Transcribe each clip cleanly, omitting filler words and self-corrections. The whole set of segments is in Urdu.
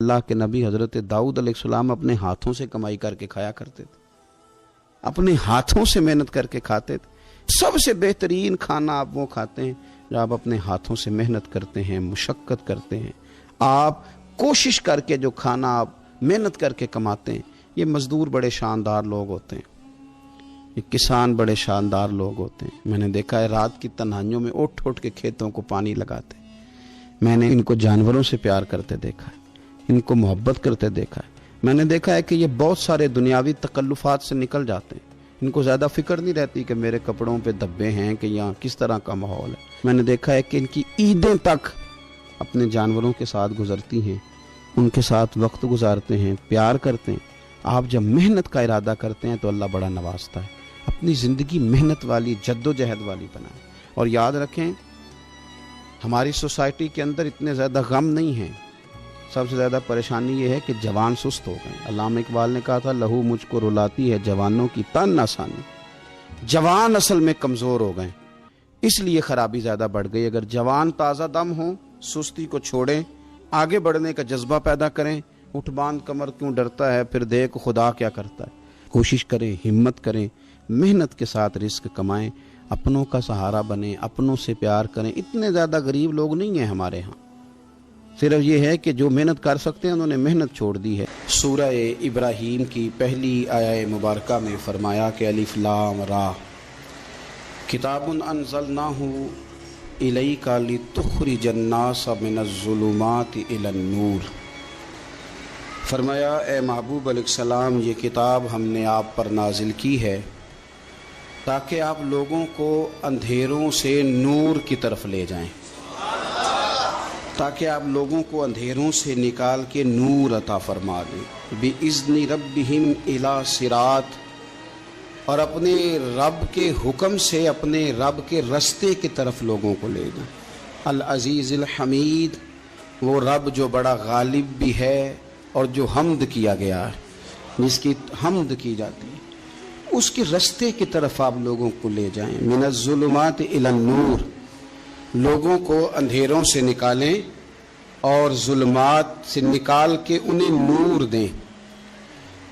اللہ کے نبی حضرت داؤد علیہ السلام اپنے ہاتھوں سے کمائی کر کے کھایا کرتے تھے، اپنے ہاتھوں سے محنت کر کے کھاتے تھے۔ سب سے بہترین کھانا آپ وہ کھاتے ہیں جو آپ اپنے ہاتھوں سے محنت کرتے ہیں، مشقت کرتے ہیں، آپ کوشش کر کے جو کھانا آپ محنت کر کے کماتے ہیں۔ یہ مزدور بڑے شاندار لوگ ہوتے ہیں، یہ کسان بڑے شاندار لوگ ہوتے ہیں۔ میں نے دیکھا ہے رات کی تنہائیوں میں اٹھ اٹھ کے کھیتوں کو پانی لگاتے ہیں۔ میں نے ان کو جانوروں سے پیار کرتے دیکھا ہے، ان کو محبت کرتے دیکھا ہے۔ میں نے دیکھا ہے کہ یہ بہت سارے دنیاوی تکلفات سے نکل جاتے ہیں، ان کو زیادہ فکر نہیں رہتی کہ میرے کپڑوں پہ دھبے ہیں کہ یہاں کس طرح کا ماحول ہے۔ میں نے دیکھا ہے کہ ان کی عیدیں تک اپنے جانوروں کے ساتھ گزرتی ہیں، ان کے ساتھ وقت گزارتے ہیں، پیار کرتے ہیں۔ آپ جب محنت کا ارادہ کرتے ہیں تو اللہ بڑا نوازتا ہے۔ اپنی زندگی محنت والی، جد و جہد والی بنائیں۔ اور یاد رکھیں ہماری سوسائٹی کے اندر اتنے زیادہ غم نہیں ہیں، سب سے زیادہ پریشانی یہ ہے کہ جوان سست ہو گئے۔ علامہ اقبال نے کہا تھا لہو مجھ کو رلاتی ہے جوانوں کی تن آسانی۔ جوان اصل میں کمزور ہو گئے، اس لیے خرابی زیادہ بڑھ گئی۔ اگر جوان تازہ دم ہوں، سستی کو چھوڑیں، آگے بڑھنے کا جذبہ پیدا کریں۔ اٹھ باندھ کمر کیوں ڈرتا ہے، پھر دیکھ خدا کیا کرتا ہے۔ کوشش کریں، ہمت کریں، محنت کے ساتھ رزق کمائیں، اپنوں کا سہارا بنیں، اپنوں سے پیار کریں۔ اتنے زیادہ غریب لوگ نہیں ہیں ہمارے ہاں، صرف یہ ہے کہ جو محنت کر سکتے ہیں انہوں نے محنت چھوڑ دی ہے۔ سورہ ابراہیم کی پہلی آیہ مبارکہ میں فرمایا کہ الف لام را کتاب انزلناہ الیک لتخرج الناس من الظلمات الی النور۔ فرمایا اے محبوب علیہ السلام، یہ کتاب ہم نے آپ پر نازل کی ہے تاکہ آپ لوگوں کو اندھیروں سے نور کی طرف لے جائیں، تاکہ آپ لوگوں کو اندھیروں سے نکال کے نور عطا فرما دیں۔ بِإِذْنِ رَبِّهِمْ إِلَى صِرَاط، اور اپنے رب کے حکم سے اپنے رب کے رستے کی طرف لوگوں کو لے جائیں۔ العزیز الحمید، وہ رب جو بڑا غالب بھی ہے اور جو حمد کیا گیا ہے، جس کی حمد کی جاتی ہے، اس کے رستے کی طرف آپ لوگوں کو لے جائیں۔ من الظلمات الی النور، لوگوں کو اندھیروں سے نکالیں اور ظلمات سے نکال کے انہیں نور دیں۔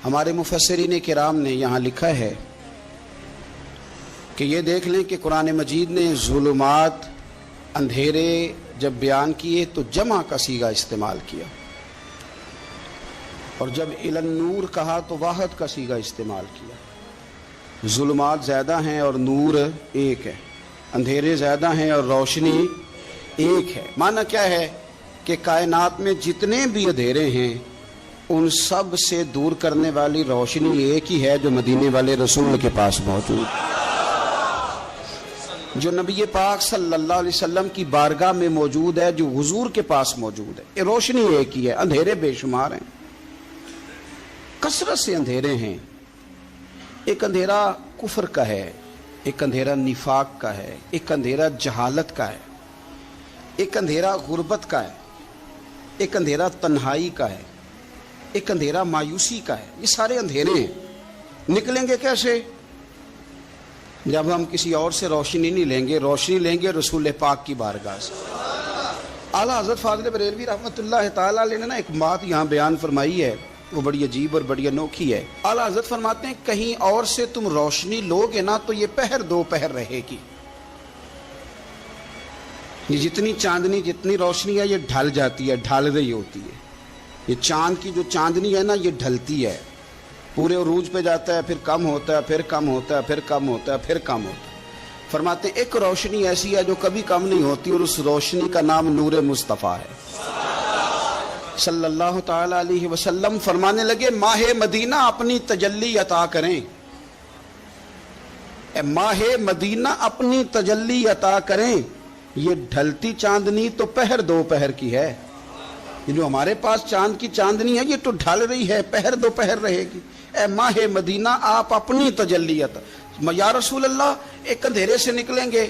ہمارے مفسرین کرام نے یہاں لکھا ہے کہ یہ دیکھ لیں کہ قرآن مجید نے ظلمات، اندھیرے جب بیان کیے تو جمع کا صیغہ استعمال کیا، اور جب الی النور کہا تو واحد کا صیغہ استعمال کیا۔ ظلمات زیادہ ہیں اور نور ایک ہے، اندھیرے زیادہ ہیں اور روشنی ایک ہے۔ معنی کیا ہے کہ کائنات میں جتنے بھی اندھیرے ہیں ان سب سے دور کرنے والی روشنی ایک ہی ہے جو مدینے والے رسول کے پاس موجود ہے، جو نبی پاک صلی اللہ علیہ وسلم کی بارگاہ میں موجود ہے، جو حضور کے پاس موجود ہے۔ یہ روشنی ایک ہی ہے، اندھیرے بے شمار ہیں، کثرت سے اندھیرے ہیں۔ ایک اندھیرا کفر کا ہے، ایک اندھیرا نفاق کا ہے، ایک اندھیرا جہالت کا ہے، ایک اندھیرا غربت کا ہے، ایک اندھیرا تنہائی کا ہے، ایک اندھیرا مایوسی کا ہے۔ یہ سارے اندھیرے ہیں۔ نکلیں گے کیسے؟ جب ہم کسی اور سے روشنی نہیں لیں گے، روشنی لیں گے رسول پاک کی بارگاہ سے۔ اعلیٰ حضرت فاضل بریلوی رحمۃ اللہ تعالیٰ علیہ نے نا ایک بات یہاں بیان فرمائی ہے، وہ بڑی عجیب اور بڑی انوکھی ہے۔ اعلیٰ حضرت فرماتے ہیں کہیں اور سے تم روشنی لو گے نا تو یہ پہر دو پہر رہے گی۔ یہ جتنی چاندنی، جتنی روشنی ہے، یہ ڈھل جاتی ہے، ڈھل رہی ہوتی ہے۔ یہ چاند کی جو چاندنی ہے نا، یہ ڈھلتی ہے، پورے عروج پہ جاتا ہے، پھر کم ہوتا ہے، پھر کم ہوتا ہے، پھر کم ہوتا ہے، پھر کم ہوتا ہے۔ فرماتے ہیں ایک روشنی ایسی ہے جو کبھی کم نہیں ہوتی، اور اس روشنی کا نام نور مصطفیٰ ہے صلی اللہ تعالی علیہ وسلم۔ فرمانے لگے ماہ مدینہ اپنی تجلی عطا کریں، اے ماہ مدینہ اپنی تجلی عطا کریں۔ یہ ڈھلتی چاندنی تو پہر دو پہر کی ہے، یہ جو ہمارے پاس چاند کی چاندنی ہے یہ تو ڈھل رہی ہے، پہر دو پہر رہے گی۔ اے ماہ مدینہ آپ اپنی تجلی عطا۔ یا رسول اللہ ایک اندھیرے سے نکلیں گے،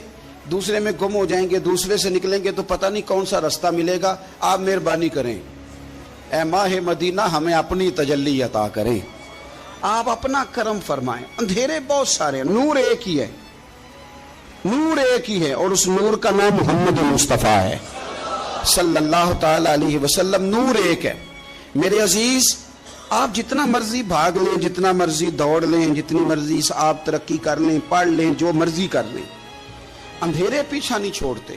دوسرے میں گم ہو جائیں گے، دوسرے سے نکلیں گے تو پتہ نہیں کون سا رستہ ملے گا، آپ مہربانی کریں، اے ماہ مدینہ ہمیں اپنی تجلی عطا کریں، آپ اپنا کرم فرمائیں۔ اندھیرے بہت سارے ہیں، نور ایک ہی ہے، نور ایک ہی ہے، اور اس نور کا نام محمد مصطفیٰ ہے صلی اللہ تعالی علیہ وسلم۔ نور ایک ہے، میرے عزیز، آپ جتنا مرضی بھاگ لیں، جتنا مرضی دوڑ لیں، جتنی مرضی آپ ترقی کر لیں، پڑھ لیں، جو مرضی کر لیں، اندھیرے پیچھا نہیں چھوڑتے،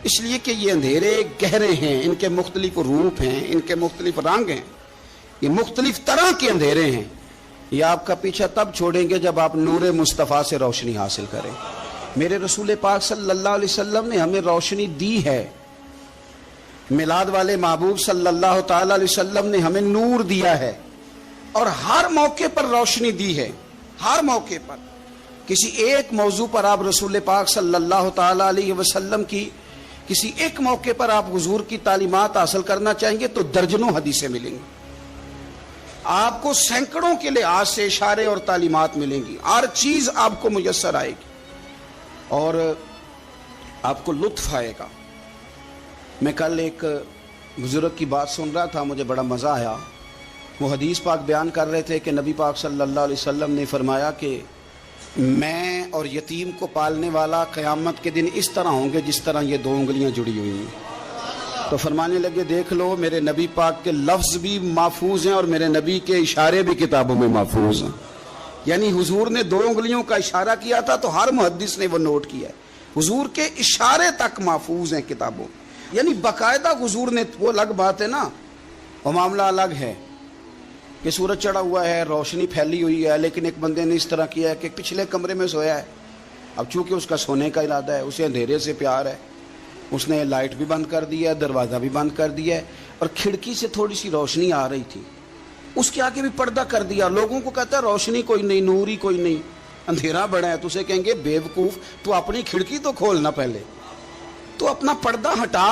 اس لیے کہ یہ اندھیرے گہرے ہیں، ان کے مختلف روپ ہیں، ان کے مختلف رنگ ہیں، یہ مختلف طرح کے اندھیرے ہیں۔ یہ آپ کا پیچھا تب چھوڑیں گے جب آپ نور مصطفیٰ سے روشنی حاصل کریں۔ میرے رسول پاک صلی اللہ علیہ وسلم نے ہمیں روشنی دی ہے، میلاد والے محبوب صلی اللہ تعالی علیہ وسلم نے ہمیں نور دیا ہے، اور ہر موقع پر روشنی دی ہے، ہر موقع پر۔ کسی ایک موضوع پر آپ رسول پاک صلی اللہ تعالی علیہ وسلم کی کسی ایک موقع پر آپ حضور کی تعلیمات حاصل کرنا چاہیں گے تو درجنوں حدیثیں ملیں گی، آپ کو سینکڑوں کے لحاظ سے اشارے اور تعلیمات ملیں گی، ہر چیز آپ کو میسر آئے گی اور آپ کو لطف آئے گا۔ میں کل ایک بزرگ کی بات سن رہا تھا، مجھے بڑا مزہ آیا۔ وہ حدیث پاک بیان کر رہے تھے کہ نبی پاک صلی اللہ علیہ وسلم نے فرمایا کہ میں اور یتیم کو پالنے والا قیامت کے دن اس طرح ہوں گے جس طرح یہ دو انگلیاں جڑی ہوئی ہیں۔ تو فرمانے لگے دیکھ لو، میرے نبی پاک کے لفظ بھی محفوظ ہیں اور میرے نبی کے اشارے بھی کتابوں میں محفوظ ہیں۔ یعنی حضور نے دو انگلیوں کا اشارہ کیا تھا تو ہر محدث نے وہ نوٹ کیا ہے، حضور کے اشارے تک محفوظ ہیں کتابوں میں، یعنی باقاعدہ حضور نے، وہ الگ بات ہے نا، وہ معاملہ الگ ہے کہ سورج چڑھا ہوا ہے، روشنی پھیلی ہوئی ہے، لیکن ایک بندے نے اس طرح کیا ہے کہ پچھلے کمرے میں سویا ہے، اب چونکہ اس کا سونے کا ارادہ ہے، اسے اندھیرے سے پیار ہے، اس نے لائٹ بھی بند کر دیا ہے، دروازہ بھی بند کر دیا ہے، اور کھڑکی سے تھوڑی سی روشنی آ رہی تھی، اس کے آگے بھی پردہ کر دیا، لوگوں کو کہتا ہے روشنی کوئی نہیں، نور ہی کوئی نہیں، اندھیرا بڑا ہے، تو اسے کہیں گے بے وقوف، تو اپنی کھڑکی تو کھولنا پہلے، تو اپنا پردہ ہٹا،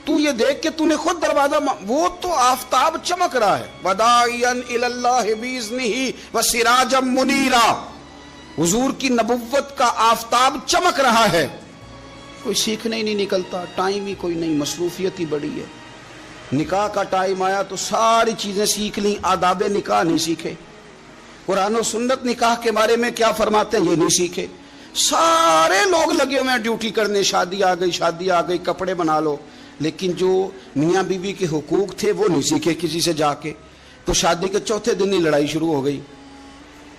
تو یہ دیکھ کہ تو نے خود دروازہ، وہ تو آفتاب چمک رہا ہے، وَدَاعِيًا إِلَى اللَّهِ بِإِذْنِهِ وَسِرَاجًا مُنِيرًا، حضور کی نبوت کا آفتاب چمک رہا ہے، کوئی سیکھنے ہی نہیں نکلتا، ٹائم ہی کوئی نہیں، مصروفیت ہی بڑی ہے۔ نکاح کا ٹائم آیا تو ساری چیزیں سیکھ لیں، آداب نکاح نہیں سیکھے، قرآن و سنت نکاح کے بارے میں کیا فرماتے ہیں یہ نہیں سیکھے، سارے لوگ لگے ہوئے ہیں ڈیوٹی کرنے، شادی آ گئی، شادی آ گئی، کپڑے بنا لو، لیکن جو میاں بیوی کے حقوق تھے وہ نہیں سیکھے کسی سے جا کے، تو شادی کے چوتھے دن ہی لڑائی شروع ہو گئی۔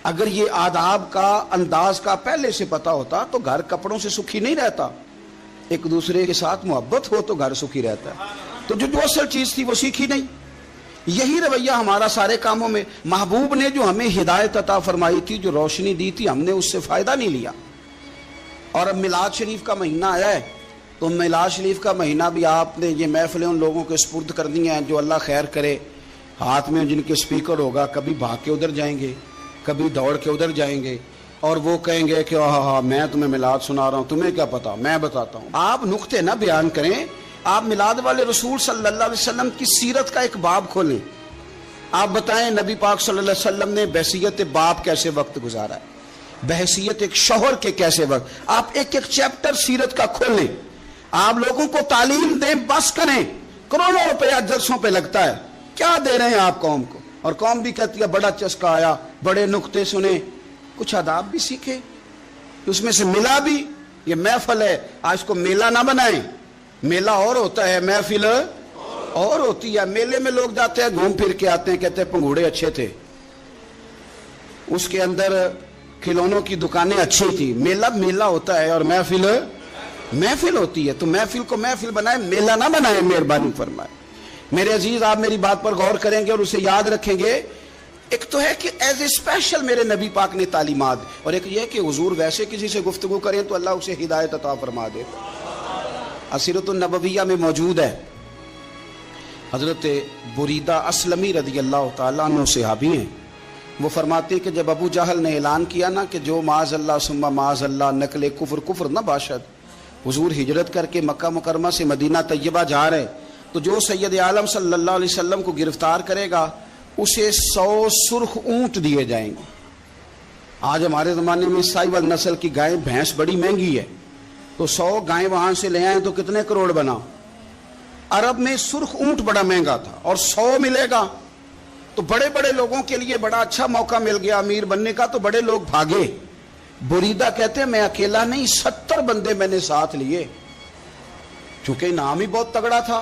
اگر یہ آداب کا، انداز کا پہلے سے پتا ہوتا تو گھر کپڑوں سے سکھی نہیں رہتا، ایک دوسرے کے ساتھ محبت ہو تو گھر سکھی رہتا ہے، تو جو اصل چیز تھی وہ سیکھی نہیں۔ یہی رویہ ہمارا سارے کاموں میں، محبوب نے جو ہمیں ہدایت عطا فرمائی تھی، جو روشنی دی تھی، ہم نے اس سے فائدہ نہیں لیا۔ اور اب میلاد شریف کا مہینہ آیا ہے تو میلاد شریف کا مہینہ بھی آپ نے یہ محفلیں ان لوگوں کے سپرد کرنی ہیں جو اللہ خیر کرے، ہاتھ میں جن کے سپیکر ہوگا، کبھی بھاگ کے ادھر جائیں گے، کبھی دوڑ کے ادھر جائیں گے، اور وہ کہیں گے کہ ہاں میں تمہیں میلاد سنا رہا ہوں، تمہیں کیا پتا، میں بتاتا ہوں۔ آپ نقطے نہ بیان کریں، آپ میلاد والے رسول صلی اللہ علیہ وسلم کی سیرت کا ایک باب کھولیں، آپ بتائیں نبی پاک صلی اللہ علیہ وسلم نے بحیثیت باپ کیسے وقت گزارا ہے، بحیثیت ایک شوہر کے کیسے وقت، آپ ایک ایک چیپٹر سیرت کا کھولیں، آپ لوگوں کو تعلیم دیں، بس کریں، کروڑوں روپیہ جلسوں پہ لگتا ہے، کیا دے رہے ہیں آپ قوم کو، اور قوم بھی کہتی ہے بڑا چسکا آیا، بڑے نقطے سنے، کچھ آداب بھی سیکھے، اس میں سے ملا بھی، یہ محفل ہے، آج کو میلہ نہ بنائیں، میلہ اور ہوتا ہے، محفل اور ہوتی ہے۔ میلے میں لوگ جاتے ہیں، گھوم پھر کے آتے ہیں، کہتے ہیں پنگوڑے اچھے تھے، اس کے اندر کھلونوں کی دکانیں اچھی تھی، میلہ ہوتا ہے اور محفل ہوتی ہے، تو محفل کو محفل بنائیں، میلہ نہ بنائیں، مہربانی فرمائیں۔ میرے عزیز، آپ میری بات پر غور کریں گے اور اسے یاد رکھیں گے، ایک تو ہے کہ ایز اے اسپیشل میرے نبی پاک نے تعلیمات، اور ایک یہ کہ حضور ویسے کسی سے گفتگو کریں تو اللہ اسے ہدایت عطا فرما دے۔ سیرت النبویہ میں موجود ہے، حضرت بریدہ اسلمی رضی اللہ تعالیٰ عنہ صحابی ہیں، وہ فرماتے ہیں کہ جب ابو جہل نے اعلان کیا نا کہ جو معاذ اللہ ثم معاذ اللہ نقل کفر نہ باشد، حضور ہجرت کر کے مکہ مکرمہ سے مدینہ طیبہ جا رہے، تو جو سید عالم صلی اللہ علیہ وسلم کو گرفتار کرے گا اسے 100 سرخ اونٹ دیے جائیں گے۔ آج ہمارے زمانے میں سائیول نسل کی گائے بھینس بڑی مہنگی ہے، تو 100 گائیں وہاں سے لے آئیں تو کتنے کروڑ بنا۔ عرب میں سرخ اونٹ بڑا مہنگا تھا، اور 100 ملے گا تو بڑے بڑے لوگوں کے لیے بڑا اچھا موقع مل گیا امیر بننے کا، تو بڑے لوگ بھاگے۔ بریدہ کہتے ہیں میں اکیلا نہیں، 70 بندے میں نے ساتھ لیے، چونکہ انعام ہی بہت تگڑا تھا،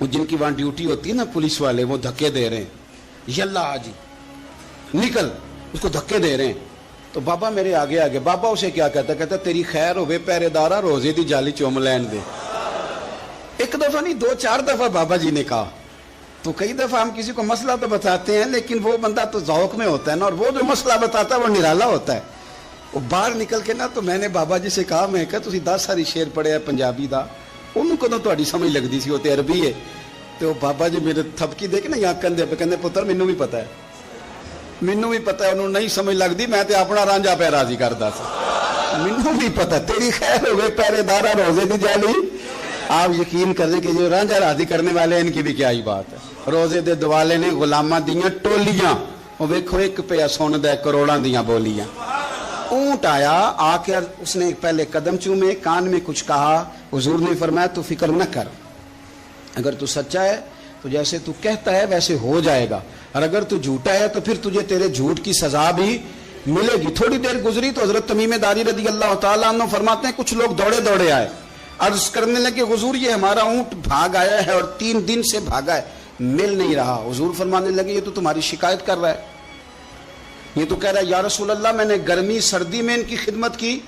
وہ جن کی وہاں ڈیوٹی ہوتی ہے نا پولیس والے, وہ دھکے دے رہے ہیں, یلا آجی نکل, اس کو دھکے دے رہے ہیں. تو بابا میرے آگے آگے, بابا اسے کیا کہتا تیری خیر ہوئے پہرے دارا, روزے دی جالی چوم لین دے. ایک دفعہ نہیں 2-4 دفعہ بابا جی نے کہا. تو کئی دفعہ ہم کسی کو مسئلہ تو بتاتے ہیں, لیکن وہ بندہ تو ذوق میں ہوتا ہے نا, اور وہ جو مسئلہ بتاتا ہے وہ نرالا ہوتا ہے. وہ باہر نکل کے نا, تو میں نے بابا جی سے کہا, میں کہا تسی 10 ساری شیر پڑھے پنجابی دا, ان کو تو تہاڈی سمجھ لگدی سی, وہ تے عربی ہے. تو بابا جی میرے تھپکی دے کے نا یہاں کندھے پہ, کہندے پتر مینوں بھی پتہ ہے, مینوں بھی پتہ ہے, انہوں نہیں سمجھ لگدی, میں تے اپنا رانجا پہ راضی کردا سا, مینوں بھی پتہ تیری خیر ہوئے پہرے دارا روزے دی جالی. آپ یقین کر لیں کہ جو رانجا راضی کرنے والے ہیں, ان کی بھی کیا ہی بات ہے. روزے دے دوالے نے غلاماں دیاں ٹولیاں, وہ ویکھو ایک پیا سن دے کروڑاں دیاں بولیاں. اونٹ آیا, آ کے اس نے پہلے قدم چومے, کان میں کچھ کہا. حضور نے فرمایا تو فکر نہ کر, اگر تو سچا ہے تو جیسے تو کہتا ہے ویسے ہو جائے گا, اور اگر تو جھوٹا ہے تو پھر تجھے تیرے جھوٹ کی سزا بھی ملے گی. تھوڑی دیر گزری تو حضرت تمیم داری رضی اللہ تعالیٰ عنہ فرماتے ہیں کچھ لوگ دوڑے دوڑے آئے, عرض کرنے لگے حضور یہ ہمارا اونٹ بھاگ آیا ہے اور 3 دن سے بھاگا ہے, مل نہیں رہا. حضور فرمانے لگے یہ تو تمہاری شکایت کر رہا ہے, یہ تو کہہ رہا ہے یا رسول اللہ میں نے گرمی سردی میں ان کی خدمت کی,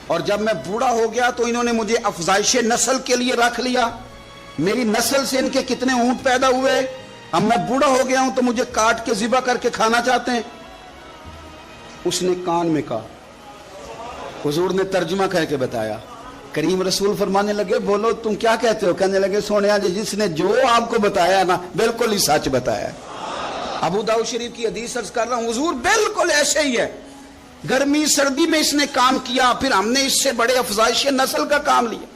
اور جب میں بوڑھا ہو گیا تو انہوں نے مجھے افزائش نسل کے لیے رکھ لیا, میری نسل سے ان کے کتنے اونٹ پیدا ہوئے, اب میں بوڑھا ہو گیا ہوں تو مجھے کاٹ کے ذبح کر کے کھانا چاہتے ہیں. اس نے کان میں کہا, حضور نے ترجمہ کر کے بتایا. کریم رسول فرمانے لگے بولو تم کیا کہتے ہو؟ کہنے لگے سونیا جی جس نے جو آپ کو بتایا نا بالکل ہی سچ بتایا. ابو داؤد شریف کی حدیث عرض کر رہا ہوں, حضور بالکل ایسے ہی ہے, گرمی سردی میں اس نے کام کیا, پھر ہم نے اس سے بڑے افزائش نسل کا کام لیا,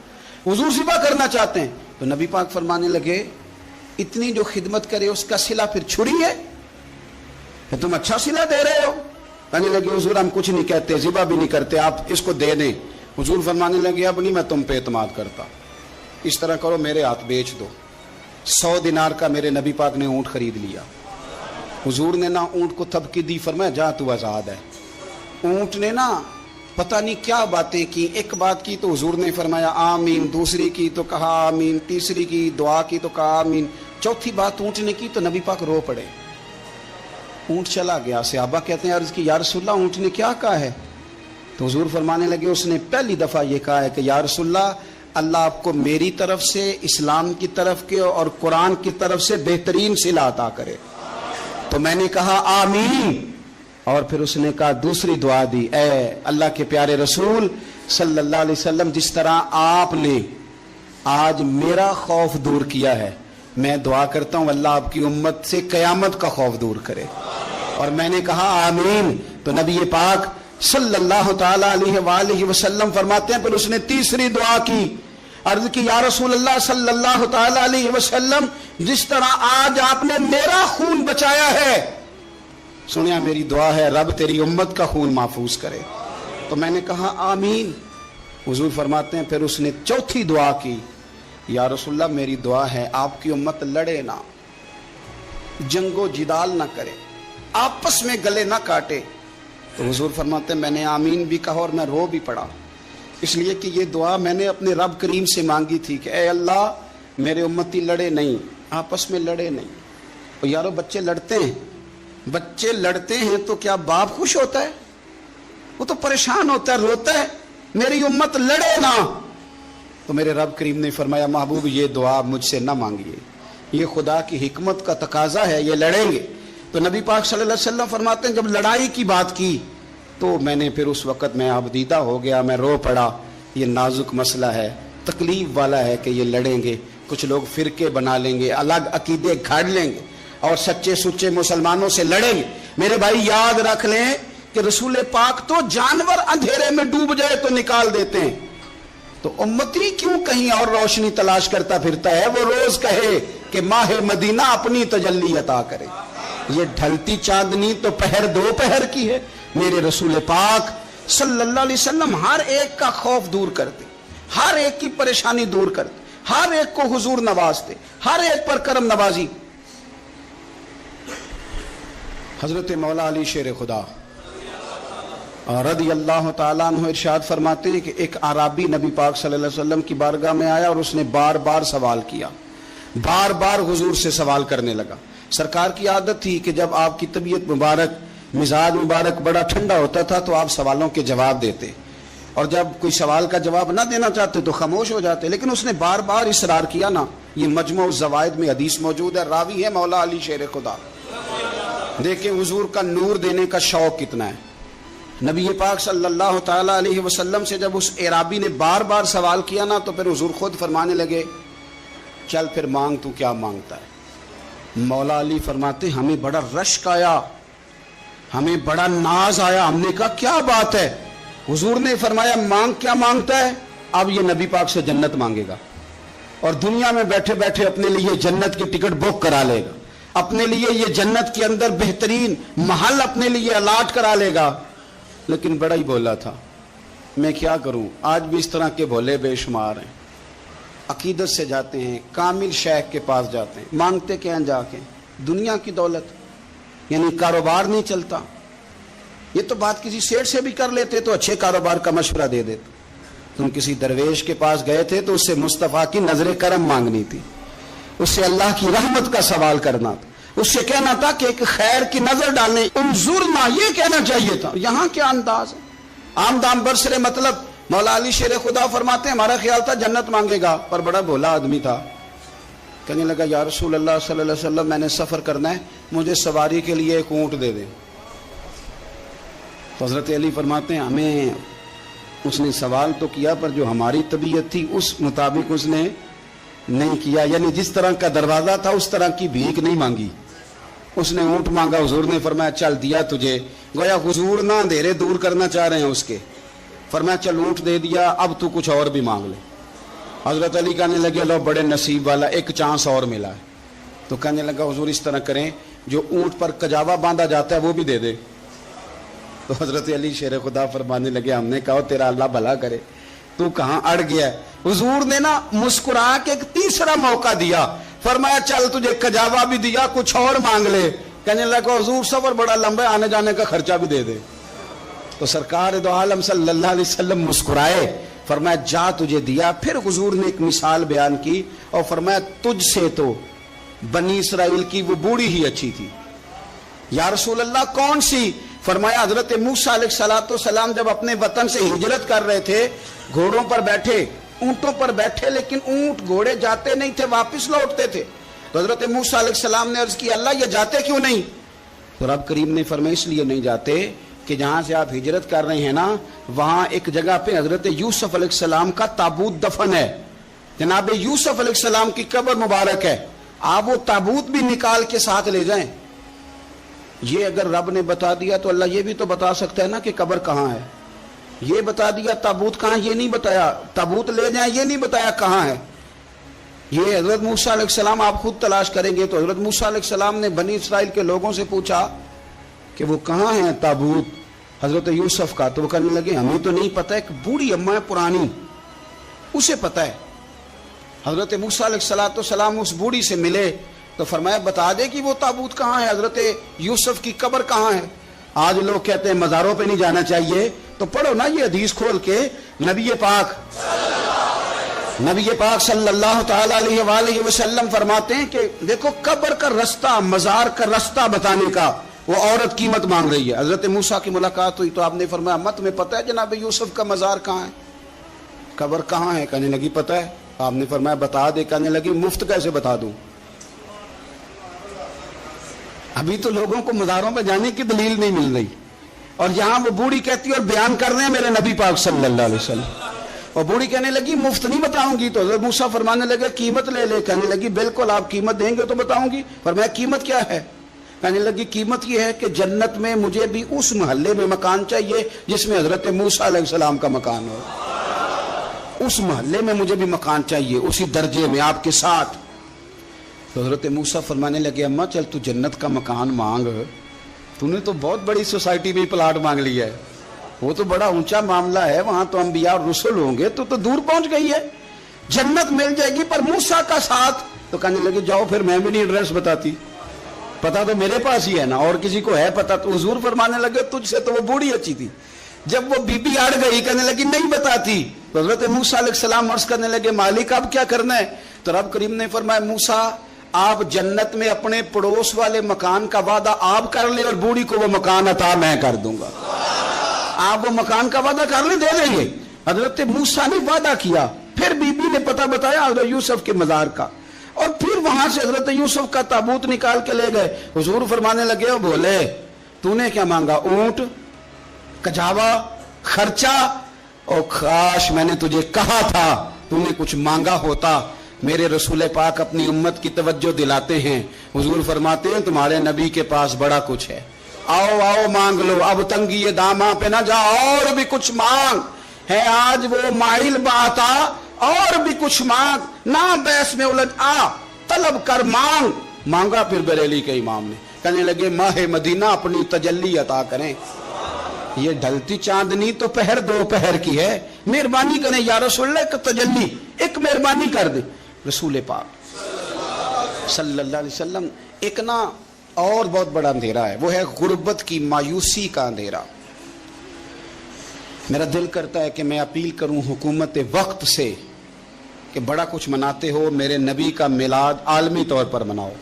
حضور ذبح کرنا چاہتے ہیں. تو نبی پاک فرمانے لگے اتنی جو خدمت کرے اس کا صلہ پھر چھری ہے, تم اچھا صلہ دے رہے ہو. کہنے لگے حضور ہم کچھ نہیں کہتے, ذبح بھی نہیں کرتے, آپ اس کو دے دیں. حضور فرمانے لگے اب نہیں میں تم پہ اعتماد کرتا, اس طرح کرو میرے ہاتھ بیچ دو. 100 دینار کا میرے نبی پاک نے اونٹ خرید لیا. حضور نے نا اونٹ کو تھپکی دی, فرمایا جا تو آزاد ہے. اونٹ نے نا پتہ نہیں کیا باتیں کی, ایک بات کی تو حضور نے فرمایا آمین, دوسری کی تو کہا آمین, تیسری کی دعا کی تو کہا آمین, چوتھی بات اونٹ نے کی تو نبی پاک رو پڑے. اونٹ چلا گیا. صحابہ کہتے ہیں عرض کی یا رسول اللہ اونٹ نے کیا کہا ہے؟ تو حضور فرمانے لگے اس نے پہلی دفعہ یہ کہا ہے کہ یا رسول اللہ اللہ آپ کو میری طرف سے, اسلام کی طرف کے اور قرآن کی طرف سے بہترین صلہ عطا کرے. تو میں نے کہا آمین, اور پھر اس نے کہا دوسری دعا دی, اے اللہ کے پیارے رسول صلی اللہ علیہ وسلم جس طرح آپ نے آج میرا خوف دور کیا ہے, میں دعا کرتا ہوں اللہ آپ کی امت سے قیامت کا خوف دور کرے. اور میں نے کہا آمین. تو نبی پاک صلی اللہ تعالی علیہ وآلہ وسلم فرماتے ہیں پھر اس نے تیسری دعا کی, عرض کی یا رسول اللہ صلی اللہ تعالی علیہ وسلم جس طرح آج آپ نے میرا خون بچایا ہے, سنیا میری دعا ہے رب تیری امت کا خون محفوظ کرے. تو میں نے کہا آمین. حضور فرماتے ہیں پھر اس نے چوتھی دعا کی, یا رسول اللہ میری دعا ہے آپ کی امت لڑے نہ, جنگ و جدال نہ کرے, آپس میں گلے نہ کاٹے. تو حضور فرماتے ہیں میں نے آمین بھی کہا اور میں رو بھی پڑا, اس لیے کہ یہ دعا میں نے اپنے رب کریم سے مانگی تھی کہ اے اللہ میرے امتی لڑے نہیں, آپس میں لڑے نہیں. اور یارو بچے لڑتے ہیں, بچے لڑتے ہیں تو کیا باپ خوش ہوتا ہے؟ وہ تو پریشان ہوتا ہے, روتا ہے میری امت لڑے نہ. تو میرے رب کریم نے فرمایا محبوب یہ دعا مجھ سے نہ مانگیے, یہ خدا کی حکمت کا تقاضا ہے, یہ لڑیں گے. تو نبی پاک صلی اللہ علیہ وسلم فرماتے ہیں جب لڑائی کی بات کی تو میں نے پھر اس وقت میں آبدیدہ ہو گیا, میں رو پڑا. یہ نازک مسئلہ ہے, تکلیف والا ہے کہ یہ لڑیں گے, کچھ لوگ فرقے بنا لیں گے, الگ عقیدے گھڑ لیں گے اور سچے سچے مسلمانوں سے لڑیں گے. میرے بھائی یاد رکھ لیں کہ رسول پاک تو جانور اندھیرے میں ڈوب جائے تو نکال دیتے ہیں, تو امتی کیوں کہیں اور روشنی تلاش کرتا پھرتا ہے؟ وہ روز کہے کہ ماہ مدینہ اپنی تجلی عطا کرے. یہ ڈھلتی چاندنی تو پہر دو پہر کی ہے. میرے رسول پاک صلی اللہ علیہ وسلم ہر ایک کا خوف دور کرتے, ہر ایک کی پریشانی دور کرتے, ہر ایک کو حضور نوازتے, ہر ایک پر کرم نوازی. حضرت مولا علی شیر خدا رضی اللہ تعالیٰ عنہ ارشاد فرماتے ہیں کہ ایک اعرابی نبی پاک صلی اللہ علیہ وسلم کی بارگاہ میں آیا اور اس نے بار بار سوال کیا, بار بار حضور سے سوال کرنے لگا. سرکار کی عادت تھی کہ جب آپ کی طبیعت مبارک، مزاج مبارک بڑا ٹھنڈا ہوتا تھا تو آپ سوالوں کے جواب دیتے، اور جب کوئی سوال کا جواب نہ دینا چاہتے تو خاموش ہو جاتے. لیکن اس نے بار بار اصرار کیا نا. یہ مجموع الزوائد میں حدیث موجود ہے، راوی ہے مولا علی شیر خدا. دیکھیں حضور کا نور دینے کا شوق کتنا ہے. نبی پاک صلی اللہ تعالی علیہ وسلم سے جب اس اعرابی نے بار بار سوال کیا نا تو پھر حضور خود فرمانے لگے چل پھر مانگ تو کیا مانگتا ہے. مولا علی فرماتے ہمیں بڑا رشک آیا، ہمیں بڑا ناز آیا. ہم نے کہا کیا بات ہے؟ حضور نے فرمایا مانگ کیا مانگتا ہے؟ اب یہ نبی پاک سے جنت مانگے گا اور دنیا میں بیٹھے بیٹھے اپنے لیے جنت کی ٹکٹ بک کرا لے گا، اپنے لیے یہ جنت کے اندر بہترین محل اپنے لیے الاٹ کرا لے گا. لیکن بڑا ہی بولا تھا. میں کیا کروں، آج بھی اس طرح کے بھولے بے شمار ہیں. عقیدت سے جاتے ہیں، کامل شیخ کے پاس جاتے ہیں، مانگتے کیا ہیں جا کے؟ دنیا کی دولت، یعنی کاروبار نہیں چلتا. یہ تو بات کسی سیٹ سے بھی کر لیتے تو اچھے کاروبار کا مشورہ دے دیتے. تم کسی درویش کے پاس گئے تھے تو اس سے مصطفیٰ کی نظر کرم مانگنی تھی، اس سے اللہ کی رحمت کا سوال کرنا تھا، اس سے کہنا تھا کہ ایک خیر کی نظر ڈالنے، انظرنا، یہ کہنا چاہیے تھا. یہاں کیا انداز ہے، عام دام برسرے مطلب. مولا علی شیر خدا فرماتے ہیں ہمارا خیال تھا جنت مانگے گا، پر بڑا بھولا آدمی تھا. کہنے لگا یا رسول اللہ صلی اللہ علیہ وسلم میں نے سفر کرنا ہے، مجھے سواری کے لیے ایک اونٹ دے دیں. تو حضرت علی فرماتے ہیں ہمیں اس نے سوال تو کیا پر جو ہماری طبیعت تھی اس مطابق اس نے نہیں کیا، یعنی جس طرح کا دروازہ تھا اس طرح کی بھیک نہیں مانگی. اس نے اونٹ مانگا، حضور نے فرمایا چل دیا تجھے. گویا حضور نہ اندھیرے دور کرنا چاہ رہے ہیں اس کے. فرمایا چل اونٹ دے دیا، اب تو کچھ اور بھی مانگ لے. حضرت علی کہنے لگے لو بڑے نصیب والا، ایک چانس اور ملا ہے. تو کہنے لگا حضور اس طرح کریں جو اونٹ پر کجاوا باندھا جاتا ہے وہ بھی دے دے. تو حضرت علی شیر خدا فرمانے لگے ہم نے کہا تیرا اللہ بھلا کرے، تو کہاں اڑ گیا ہے. حضور نے نا مسکرا کے ایک تیسرا موقع دیا، فرمایا چل تجھے کجاوا بھی دیا، کچھ اور مانگ لے. کہنے لگا حضور سفر بڑا لمبا ہے، آنے جانے کا خرچہ بھی دے دے. تو سرکار دو عالم صلی اللہ علیہ وسلم مسکرائے، فرمایا جا تجھے دیا. پھر حضور نے ایک مثال بیان کی اور فرمایا تجھ سے تو بنی اسرائیل کی وہ بوڑھی ہی اچھی تھی. یا رسول اللہ کون سی؟ فرمایا حضرت موسیٰ علیہ السلام جب اپنے وطن سے ہجرت کر رہے تھے، گھوڑوں پر بیٹھے، اونٹوں پر بیٹھے، لیکن اونٹ گھوڑے جاتے نہیں تھے، واپس لوٹتے تھے. تو حضرت موسیٰ علیہ السلام نے عرض کی اللہ یہ جاتے کیوں نہیں؟ تو رب کریم نے فرمایا اس لیے نہیں جاتے کہ جہاں سے آپ ہجرت کر رہے ہیں نا وہاں ایک جگہ پہ حضرت یوسف علیہ السلام کا تابوت دفن ہے. جناب یوسف علیہ السلام کی قبر مبارک ہے، آپ وہ تابوت بھی نکال کے ساتھ لے جائیں. یہ اگر رب نے بتا دیا تو اللہ یہ بھی تو بتا سکتا ہے نا کہ قبر کہاں ہے. یہ بتا دیا تابوت کہاں، یہ نہیں بتایا. تابوت لے جائیں یہ نہیں بتایا کہاں ہے. یہ حضرت موسیٰ علیہ السلام آپ خود تلاش کریں گے تو حضرت موسیٰ علیہ السلام نے بنی اسرائیل کے لوگوں سے پوچھا کہ وہ کہاں ہے تابوت حضرت یوسف کا. تو وہ کہنے لگے ہمیں تو نہیں پتہ، ایک بوڑھی اماں ہے پرانی اسے پتہ ہے. حضرت موسیٰ علیہ السلام اس بوڑھی سے ملے تو فرمایا بتا دے کہ وہ تابوت کہاں ہے، حضرت یوسف کی قبر کہاں ہے. آج لوگ کہتے ہیں مزاروں پہ نہیں جانا چاہیے، تو پڑھو نا یہ حدیث کھول کے. نبی پاک صلی اللہ تعالی علیہ وآلہ وسلم فرماتے ہیں کہ دیکھو قبر کا رستہ، مزار کا رستہ بتانے کا وہ عورت قیمت مانگ رہی ہے. حضرت موسیٰ کی ملاقات ہوئی تو آپ نے فرمایا امت تمہیں پتہ ہے جناب یوسف کا مزار کہاں ہے، قبر کہاں ہے؟ کہنے لگی پتہ ہے. آپ نے فرمایا بتا دے. کہنے لگی مفت کیسے بتا دوں، ابھی تو لوگوں کو مزاروں پہ جانے کی دلیل نہیں مل رہی، اور یہاں وہ بوڑھی کہتی ہے اور بیان کر رہے ہیں میرے نبی پاک صلی اللہ علیہ وسلم. اور بوڑھی کہنے لگی مفت نہیں بتاؤں گی. تو حضرت موسیٰ فرمانے لگے قیمت لے لے. کہنے لگی بالکل آپ قیمت دیں گے تو بتاؤں گی. فرمایا قیمت کیا ہے؟ کہنے لگی قیمت یہ ہے کہ جنت میں مجھے بھی اس محلے میں مکان چاہیے جس میں حضرت موسیٰ علیہ السلام کا مکان ہو. اس محلے میں مجھے بھی مکان چاہیے، اسی درجے میں آپ کے ساتھ. تو حضرت موسیٰ فرمانے لگے اماں چل تو جنت کا مکان مانگ، تو نے تو بہت بڑی سوسائٹی میں پلاٹ مانگ لیا ہے، وہ تو بڑا اونچا معاملہ ہے، وہاں تو انبیاء اور رسول ہوں گے، تو دور پہنچ گئی ہے، جنت مل جائے گی پر موسیٰ کا ساتھ. تو کہنے لگے جاؤ پھر میں بھی نہیں ایڈریس بتاتی، پتا تو میرے پاس ہی ہے نا، اور کسی کو ہے پتا. تو حضور فرمانے لگے تجھ سے تو وہ بوڑھی اچھی تھی. جب وہ بی بی اڑ گئی کہنے لگی نہیں بتاتی. تو حضرت موسیٰ علیہ السلام عرض کرنے لگے مالک اب کیا کرنا ہے؟ تو رب کریم نے فرمایا موسیٰ آپ جنت میں اپنے پڑوس والے مکان کا وعدہ آپ کر لیں اور بوڑھی کو وہ مکان عطا میں کر دوں گا. آپ وہ مکان کا وعدہ کر لیں, دے دیں گے. حضرت موسیٰ نے وعدہ کیا, پھر بی بی نے پتہ بتایا حضرت یوسف کے مزار کا, اور پھر وہاں سے حضرت یوسف کا تابوت نکال کے لے گئے. حضور فرمانے لگے, بولے تو نے کیا مانگا؟ اونٹ, کجاوا, خرچہ. اور کاش میں نے تجھے کہا تھا, تو نے کچھ مانگا ہوتا. میرے رسول پاک اپنی امت کی توجہ دلاتے ہیں. حضور فرماتے ہیں تمہارے نبی کے پاس بڑا کچھ ہے, آؤ آؤ مانگ لو, اب تنگی یہ داماں پہ نہ جا, اور بھی کچھ مانگ ہے. آج وہ مائل بات آ, اور بھی کچھ مانگ, نہ بحث میں الجھ آ, طلب کر, مانگ. مانگا. پھر بریلی کے امام نے کہنے لگے ماہ مدینہ اپنی تجلی عطا کریں. یہ ڈھلتی چاندنی تو پہر دو پہر کی ہے, مہربانی کریں یا رسول اللہ, ایک تجلی, ایک مہربانی کر دیں. رسول پاک صلی اللہ علیہ وسلم, ایک نا اور بہت بڑا اندھیرا ہے, وہ ہے غربت کی مایوسی کا اندھیرا. میرا دل کرتا ہے کہ میں اپیل کروں حکومت وقت سے کہ بڑا کچھ مناتے ہو, میرے نبی کا میلاد عالمی طور پر مناؤ,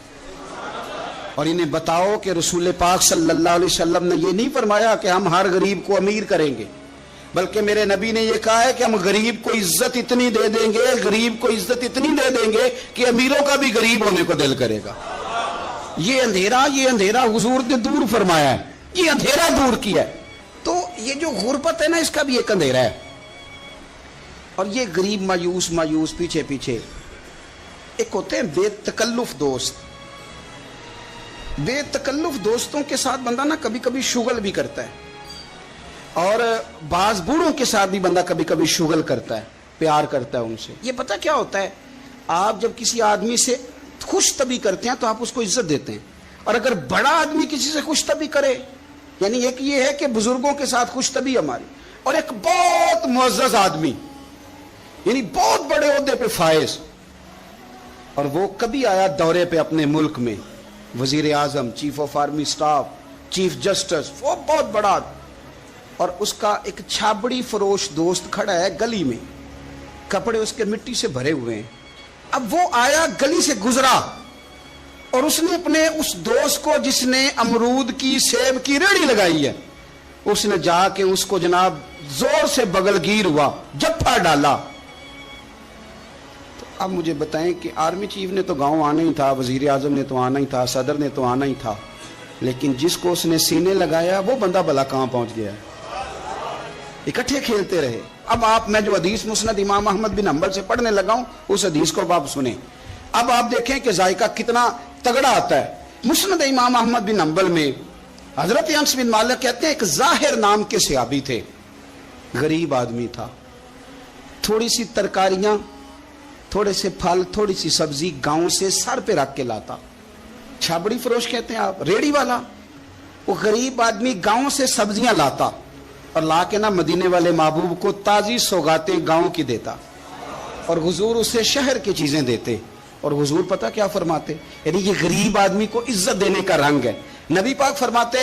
اور انہیں بتاؤ کہ رسول پاک صلی اللہ علیہ وسلم نے یہ نہیں فرمایا کہ ہم ہر غریب کو امیر کریں گے, بلکہ میرے نبی نے یہ کہا ہے کہ ہم غریب کو عزت اتنی دے دیں گے, غریب کو عزت اتنی دے دیں گے کہ امیروں کا بھی غریب ہونے کو دل کرے گا. یہ اندھیرا حضور نے دور فرمایا ہے, یہ اندھیرا دور کیا ہے. تو یہ جو غربت ہے نا, اس کا بھی ایک اندھیرا ہے. اور یہ غریب مایوس پیچھے پیچھے, ایک ہوتے ہیں بے تکلف دوست. بے تکلف دوستوں کے ساتھ بندہ نا کبھی کبھی شغل بھی کرتا ہے, اور بعض بوڑھوں کے ساتھ بھی بندہ کبھی کبھی شغل کرتا ہے, پیار کرتا ہے ان سے. یہ پتہ کیا ہوتا ہے, آپ جب کسی آدمی سے خوش طبی کرتے ہیں تو آپ اس کو عزت دیتے ہیں, اور اگر بڑا آدمی کسی سے خوش طبی کرے, یعنی ایک یہ ہے کہ بزرگوں کے ساتھ خوش طبی ہماری, اور ایک بہت معزز آدمی یعنی بہت بڑے عہدے پہ فائز, اور وہ کبھی آیا دورے پہ اپنے ملک میں, وزیر اعظم, chief of army staff, chief justice, وہ بہت بڑا, اور اس کا ایک چھابڑی فروش دوست کھڑا ہے گلی میں, کپڑے اس کے مٹی سے بھرے ہوئے ہیں. اب وہ آیا, گلی سے گزرا, اور اس نے اپنے اس دوست کو جس نے امرود کی, سیب کی ریڑھی لگائی ہے, اس نے جا کے اس کو جناب زور سے بغل گیر ہوا, جپا ڈالا. تو اب مجھے بتائیں کہ آرمی چیف نے تو گاؤں آنا ہی تھا, وزیر اعظم نے تو آنا ہی تھا, صدر نے تو آنا ہی تھا, لیکن جس کو اس نے سینے لگایا وہ بندہ بھلا کہاں پہنچ گیا ہے. اکٹھے کھیلتے رہے. اب آپ, میں جو حدیث مسند امام احمد بن حنبل سے پڑھنے لگا ہوں, اس حدیث کو آپ سنیں. اب آپ دیکھیں کہ ذائقہ کتنا تگڑا آتا ہے. مسند امام احمد بن حنبل میں حضرت انس بن مالک کہتے ہیں ایک ظاہر نام کے صحابی تھے, غریب آدمی تھا, تھوڑی سی ترکاریاں, تھوڑے سے پھل, تھوڑی سی سبزی گاؤں سے سر پہ رکھ کے لاتا. چھابڑی فروش کہتے ہیں آپ, ریڑھی والا. وہ غریب آدمی گاؤں سے سبزیاں لاتا, اور لا کے نا مدینے والے محبوب کو تازی سوغاتیں گاؤں کی دیتا, اور حضور اسے شہر کی چیزیں دیتے. اور حضور پتہ کیا فرماتے, یعنی یہ غریب آدمی کو عزت دینے کا رنگ ہے. نبی پاک فرماتے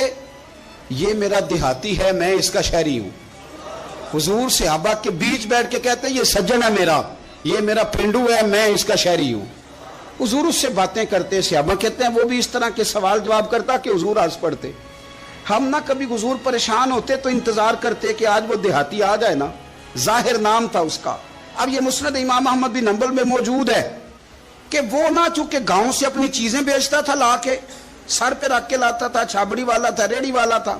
یہ میرا دیہاتی ہے, میں اس کا شہری ہوں. حضور صحابہ کے بیچ بیٹھ کے کہتے یہ سجن ہے میرا, یہ میرا پنڈو ہے, میں اس کا شہری ہوں. حضور اس سے باتیں کرتے, صحابہ کہتے ہیں وہ بھی اس طرح کے سوال جواب کرتا کہ حضور ہنس پڑتے. ہم نہ کبھی حضور پریشان ہوتے تو انتظار کرتے کہ آج وہ دیہاتی آ جائے نا, ظاہر نام تھا اس کا. اب یہ مسند امام احمد بن حنبل میں موجود ہے کہ وہ نہ چونکہ گاؤں سے اپنی چیزیں بیچتا تھا, لا کے سر پہ رکھ کے لاتا تھا, چھابڑی والا تھا, ریڑھی والا تھا.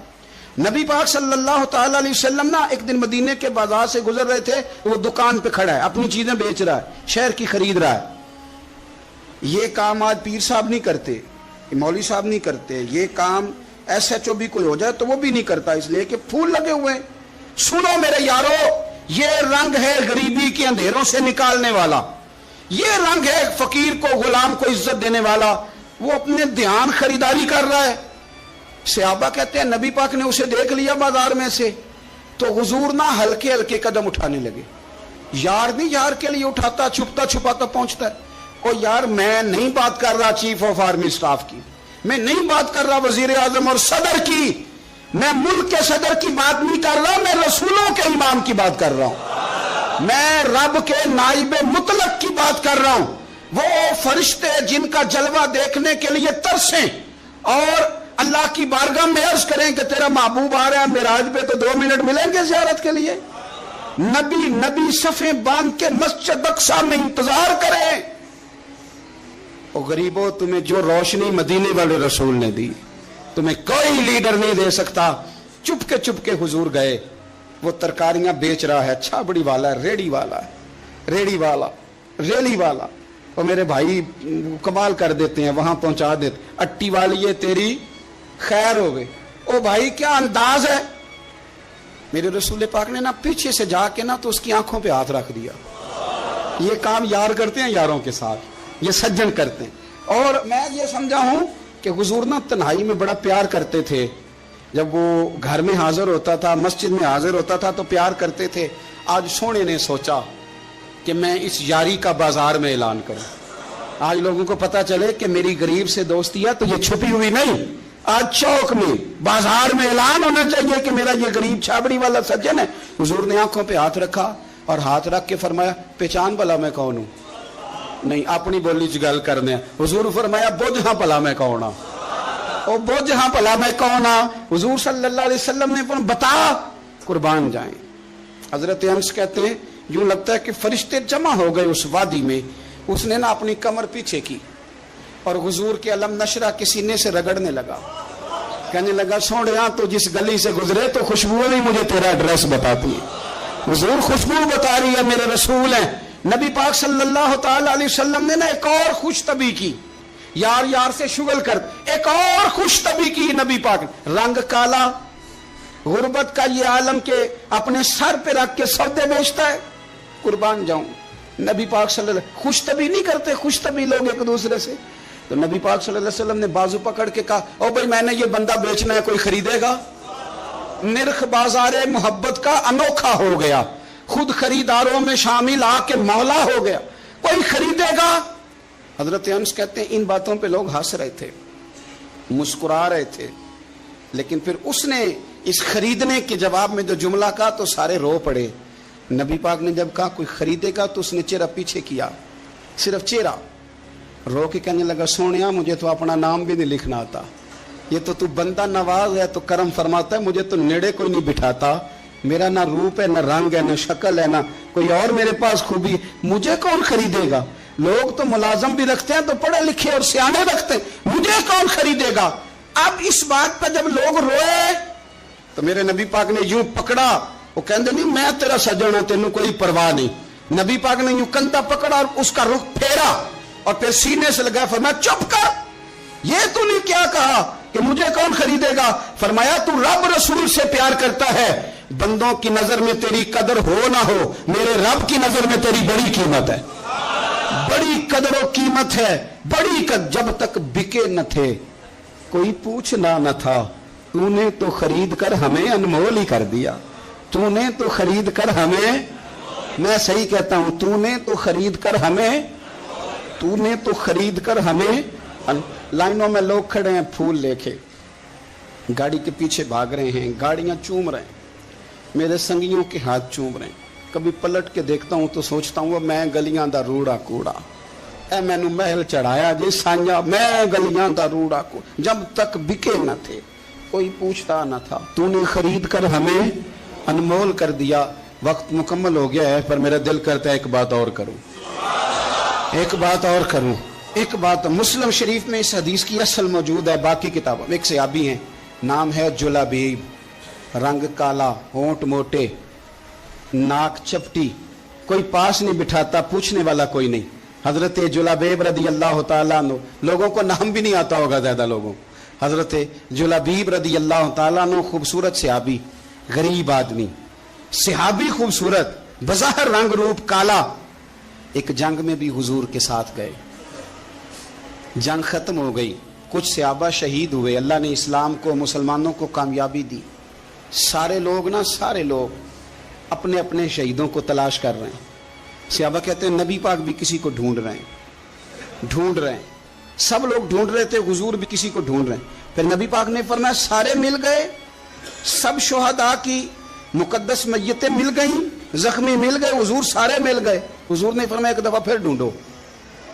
نبی پاک صلی اللہ تعالی علیہ وسلم نا ایک دن مدینے کے بازار سے گزر رہے تھے, وہ دکان پہ کھڑا ہے, اپنی چیزیں بیچ رہا ہے, شہر کی خرید رہا ہے. یہ کام آج پیر صاحب نہیں کرتے, مولوی صاحب نہیں کرتے, یہ کام ایس ایچ او بھی کوئی ہو جائے تو وہ بھی نہیں کرتا, اس لیے کہ پھول لگے ہوئے. سنو میرے یارو, یہ رنگ ہے غریبی کے اندھیروں سے نکالنے والا, یہ رنگ ہے فقیر کو, غلام کو عزت دینے والا. وہ اپنے دھیان خریداری کر رہا ہے. صحابہ کہتے ہیں نبی پاک نے اسے دیکھ لیا بازار میں سے, تو حضور نہ ہلکے ہلکے قدم اٹھانے لگے. یار نہیں یار کے لیے اٹھاتا, چھپتا چھپاتا پہنچتا ہے. او یار میں نہیں بات کر رہا چیف آف آرمی سٹاف کی, میں نہیں بات کر رہا وزیر اعظم اور صدر کی, میں ملک کے صدر کی بات نہیں کر رہا, میں رسولوں کے امام کی بات کر رہا ہوں, میں رب کے نائب مطلق کی بات کر رہا ہوں. وہ فرشتے جن کا جلوہ دیکھنے کے لیے ترسیں اور اللہ کی بارگاہ میں عرض کریں کہ تیرا محبوب آ رہا ہے معراج پہ تو 2 منٹ ملیں گے زیارت کے لیے. نبی صفیں باندھ کے مسجد اقصی میں انتظار کریں. او غریبو، تمہیں جو روشنی مدینے والے رسول نے دی تمہیں کوئی لیڈر نہیں دے سکتا. چپ کے حضور گئے. وہ ترکاریاں بیچ رہا ہے، چھابڑی والا ہے، ریڑی والا. اور میرے بھائی کمال کر دیتے ہیں، وہاں پہنچا دیتے. اٹی والی تیری خیر ہو گئی. او بھائی کیا انداز ہے. میرے رسول پاک نے نا پیچھے سے جا کے نا تو اس کی آنکھوں پہ ہاتھ رکھ دیا. یہ کام یار کرتے ہیں یاروں کے ساتھ، یہ سجن کرتے ہیں. اور میں یہ سمجھا ہوں کہ حضور نا تنہائی میں بڑا پیار کرتے تھے. جب وہ گھر میں حاضر ہوتا تھا، مسجد میں حاضر ہوتا تھا تو پیار کرتے تھے. آج سونے نے سوچا کہ میں اس یاری کا بازار میں اعلان کروں. آج لوگوں کو پتا چلے کہ میری غریب سے دوستی ہے تو یہ چھپی ہوئی نہیں. آج چوک میں بازار میں اعلان ہونا چاہیے کہ میرا یہ غریب چھابڑی والا سجن ہے. حضور نے آنکھوں پہ ہاتھ رکھا اور ہاتھ رکھ کے فرمایا پہچان بھلا میں کون ہوں. نہیں اپنی بولی چ گل کرنے. حضور فرمایا بوجھ ہاں بھلا میں کون ہاں. او بوجھ ہاں بھلا میں کون ہاں. حضور صلی اللہ علیہ وسلم نے بتا قربان جائیں. حضرت انس کہتے ہیں یوں لگتا ہے کہ فرشتے جمع ہو گئے اس وادی میں. اس نے نا اپنی کمر پیچھے کی اور حضور کے علم نشرہ کے سینے سے رگڑنے لگا. کہنے لگا سوڑیاں تو جس گلی سے گزرے تو خوشبو نہیں مجھے تیرا ایڈریس بتاتی ہے. حضور خوشبو بتا رہی ہے میرے رسول ہیں. نبی پاک صلی اللہ تعالی علیہ وسلم نے نا ایک اور خوش طبی کی. یار سے شغل کر ایک اور خوش طبی کی نبی پاک. رنگ کالا، غربت کا یہ عالم کے اپنے سر پہ رکھ کے سودے بیچتا ہے. قربان جاؤں نبی پاک صلی اللہ علیہ وسلم خوش طبی نہیں کرتے. خوش طبی لوگ ایک دوسرے سے. تو نبی پاک صلی اللہ علیہ وسلم نے بازو پکڑ کے کہا او بھائی میں نے یہ بندہ بیچنا ہے، کوئی خریدے گا؟ نرخ بازار محبت کا انوکھا ہو گیا. خود خریداروں میں شامل آ کے مولا ہو گیا. کوئی خریدے گا؟ حضرت انس کہتے ہیں ان باتوں پہ لوگ ہنس رہے تھے، مسکرا رہے تھے. لیکن پھر اس نے اس خریدنے کے جواب میں جو جملہ کہا تو سارے رو پڑے. نبی پاک نے جب کہا کوئی خریدے گا تو اس نے چہرہ پیچھے کیا، صرف چہرہ. رو کے کہنے لگا سونیا مجھے تو اپنا نام بھی نہیں لکھنا آتا. یہ تو بندہ نواز ہے تو کرم فرماتا ہے، مجھے تو نیڑے کوئی نہیں بٹھاتا. میرا نہ روپ ہے، نہ رنگ ہے، نہ شکل ہے، نہ کوئی اور میرے پاس خوبی. مجھے کون خریدے گا؟ لوگ تو ملازم بھی رکھتے ہیں تو پڑھے لکھے اور سیانے رکھتے ہیں، مجھے کون خریدے گا؟ اب اس بات پر جب لوگ روئے تو میرے نبی پاک نے یوں پکڑا. وہ کہندے نہیں میں تیرا سجن ہوں، تینوں کوئی پرواہ نہیں. نبی پاک نے یوں کندھا پکڑا اور اس کا رخ پھیرا اور پھر سینے سے لگا. فرمایا چپ کر، یہ تو نے کیا کہا کہ مجھے کون خریدے گا؟ فرمایا تو رب رسول سے پیار کرتا ہے، بندوں کی نظر میں تیری قدر ہو نہ ہو، میرے رب کی نظر میں تیری بڑی قیمت ہے، بڑی قدر و قیمت ہے. بڑی جب تک بکے نہ تھے کوئی پوچھنا نہ تھا، تو نے تو خرید کر ہمیں انمول ہی کر دیا. تو نے تو خرید کر ہمیں، میں صحیح کہتا ہوں، تو نے تو خرید کر ہمیں، تو نے تو خرید کر ہمیں. لائنوں میں لوگ کھڑے ہیں پھول لے کے، گاڑی کے پیچھے بھاگ رہے ہیں، گاڑیاں چوم رہے ہیں، میرے سنگیوں کے ہاتھ چوم رہے ہیں. کبھی پلٹ کے دیکھتا ہوں تو سوچتا ہوں میں گلیاں دا روڑا کوڑا، اے میں نے محل چڑھایا جی سانجا، میں گلیاں دا روڑا کوڑا. جب تک بکے نہ تھے کوئی پوچھتا نہ تھا، تو نے خرید کر ہمیں انمول کر دیا. وقت مکمل ہو گیا ہے پر میرا دل کرتا ہے ایک بات اور کروں. ایک بات مسلم شریف میں اس حدیث کی اصل موجود ہے، باقی کتابوں میں. ایک صحابی ہیں نام ہے جلابیب، رنگ کالا، ہونٹ موٹے، ناک چپٹی، کوئی پاس نہیں بٹھاتا، پوچھنے والا کوئی نہیں. حضرت جلابیب رضی اللہ تعالیٰ عنہ، لوگوں کو نام بھی نہیں آتا ہوگا زیادہ لوگوں. حضرت جلابیب رضی اللہ تعالیٰ عنہ خوبصورت صحابی، غریب آدمی، صحابی خوبصورت، بظاہر رنگ روپ کالا. ایک جنگ میں بھی حضور کے ساتھ گئے، جنگ ختم ہو گئی، کچھ صحابہ شہید ہوئے، اللہ نے اسلام کو مسلمانوں کو کامیابی دی. سارے لوگ اپنے اپنے شہیدوں کو تلاش کر رہے ہیں. صحابہ کہتے ہیں نبی پاک بھی کسی کو ڈھونڈ رہے ہیں، سب لوگ ڈھونڈ رہے تھے، حضور بھی کسی کو ڈھونڈ رہے ہیں. پھر نبی پاک نے فرمایا سارے مل گئے، سب شہداء کی مقدس میتیں مل گئیں، زخمی مل گئے، حضور سارے مل گئے. حضور نے فرمایا ایک دفعہ پھر ڈھونڈو.